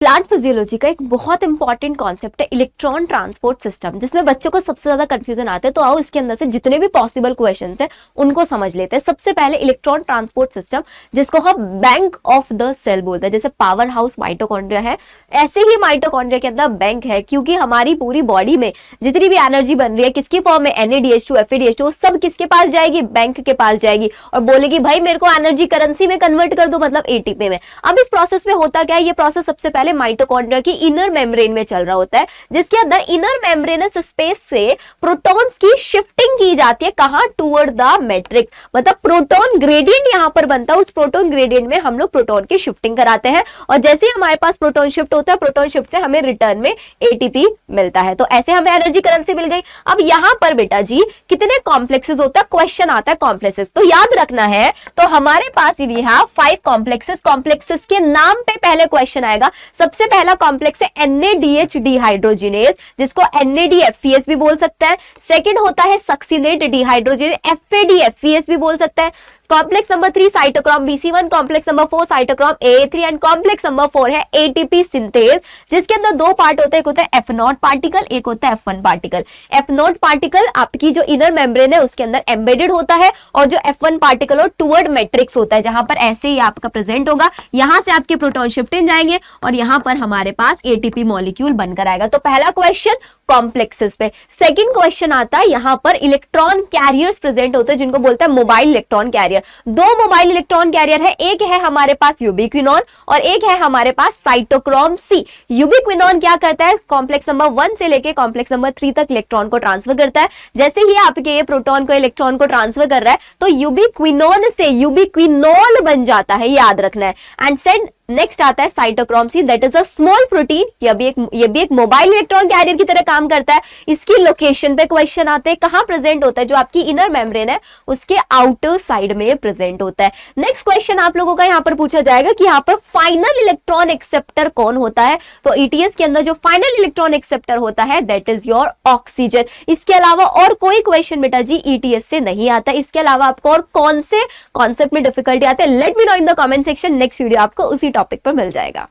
Plant physiology का एक बहुत इंपॉर्टेंट कॉन्सेप्ट है इलेक्ट्रॉन ट्रांसपोर्ट सिस्टम, जिसमें बच्चों को सबसे ज्यादा कंफ्यूजन आते हैं। तो आओ इसके अंदर से जितने भी पॉसिबल क्वेश्चंस हैं उनको समझ लेते हैं। सबसे पहले इलेक्ट्रॉन ट्रांसपोर्ट सिस्टम, जिसको हम बैंक ऑफ द सेल बोलते हैं। जैसे पावर हाउस माइटोकॉन्ड्रिया है, ऐसे ही माइटोकॉन्ड्रिया के अंदर बैंक है, क्योंकि हमारी पूरी बॉडी में जितनी भी एनर्जी बन रही है किसकी फॉर्म में, NADH2 FADH2, वो सब किसके पास जाएगी, बैंक के पास जाएगी और बोलेगी भाई मेरे को एनर्जी करेंसी में कन्वर्ट कर दो, मतलब ATP में। अब इस प्रोसेस में होता क्या है, ये प्रोसेस सबसे पहले माइटोकॉन्ड्रिया की इनर मेम्ब्रेन में चल रहा होता है, जिसके अंदर इनर मेम्ब्रेनस स्पेस से प्रोटॉन्स की शिफ्टिंग की जाती है। कहां, टुवर्ड द मैट्रिक्स, मतलब प्रोटॉन ग्रेडियंट यहां पर बनता है। उस प्रोटॉन ग्रेडियंट में हम लोग प्रोटॉन की शिफ्टिंग कराते हैं और जैसे ही हमारे पास प्रोटॉन शिफ्ट होता है, प्रोटॉन शिफ्ट से हमें रिटर्न में ATP मिलता है। तो ऐसे हमें एनर्जी करेंसी मिल गई। अब यहां पर बेटा जी कितने कॉम्प्लेक्सेस होता है, क्वेश्चन आता है कॉम्प्लेक्सेस, तो याद रखना है। तो हमारे पास वी हैव 5 कॉम्प्लेक्सेस। कॉम्प्लेक्सेस के नाम पे पहले क्वेश्चन आएगा। सबसे पहला कॉम्प्लेक्स है NADH डिहाइड्रोजिनेज, जिसको NADFES भी बोल सकते हैं। सेकंड होता है सक्सिनेट डिहाइड्रोजिनेज, FADFES भी बोल सकते हैं। Complex number 3 cytochrome BC1, complex number 4 cytochrome AA3 and complex number 4 है ATP सिंथेज, जिसके अंदर दो पार्ट होते हैं, एक होता है F0 पार्टिकल, एक होता है F1 पार्टिकल। F0 पार्टिकल आपकी जो इनर मेम्ब्रेन है उसके अंदर एम्बेडेड होता है और जो F1 पार्टिकल हो टुवर्ड मैट्रिक्स होता है, जहां पर ऐसे ही आपका प्रेजेंट होगा। यहां से आपके प्रोटॉन शिफ्ट इन जाएंगे और यहां पर हमारे पास ATP मॉलिक्यूल बनकर आएगा। तो पहला क्वेश्चन कॉम्प्लेक्सेस पे। सेकंड क्वेश्चन आता है यहां पर इलेक्ट्रॉन कैरियर्स प्रेजेंट होते हैं, जिनको बोलते हैं मोबाइल इलेक्ट्रॉन कैरियर। दो मोबाइल इलेक्ट्रॉन कैरियर है, एक है हमारे पास यूबिक्विनोन और एक है हमारे पास साइटोक्रोम C। यूबिक्विनोन क्या करता है, कॉम्प्लेक्स नंबर 1 से लेके कॉम्प्लेक्स नंबर 3 तक इलेक्ट्रॉन को ट्रांसफर करता है। जैसे ही आपके ये प्रोटॉन को इलेक्ट्रॉन को ट्रांसफर कर रहा है तो यूबिक्विनोन से यूबिक्विनोल बन जाता है, याद रखना है। एंड सेड नेक्स्ट आता है cytochrome C, that is a small protein. ये भी एक मोबाइल इलेक्ट्रॉन कैरियर की तरह काम करता है। इसकी लोकेशन पे क्वेश्चन आते हैं, कहां प्रेजेंट होता है, जो आपकी इनर मेम्ब्रेन है उसके आउटर साइड में प्रेजेंट होता है। नेक्स्ट क्वेश्चन आप लोगों का यहां पर पूछा जाएगा कि यहां पर फाइनल इलेक्ट्रॉन एक्सेप्टर कौन होता है। तो ETS के अंदर जो फाइनल इलेक्ट्रॉन एक्सेप्टर होता है दैट इज योर ऑक्सीजन। इसके अलावा और कोई क्वेश्चन बेटा जी ETS से नहीं आता। इसके अलावा आपको और कौन से कॉन्सेप्ट में डिफिकल्टी आते हैं, let me know in the comment section. Next video आपको उसी टॉपिक पर मिल जाएगा।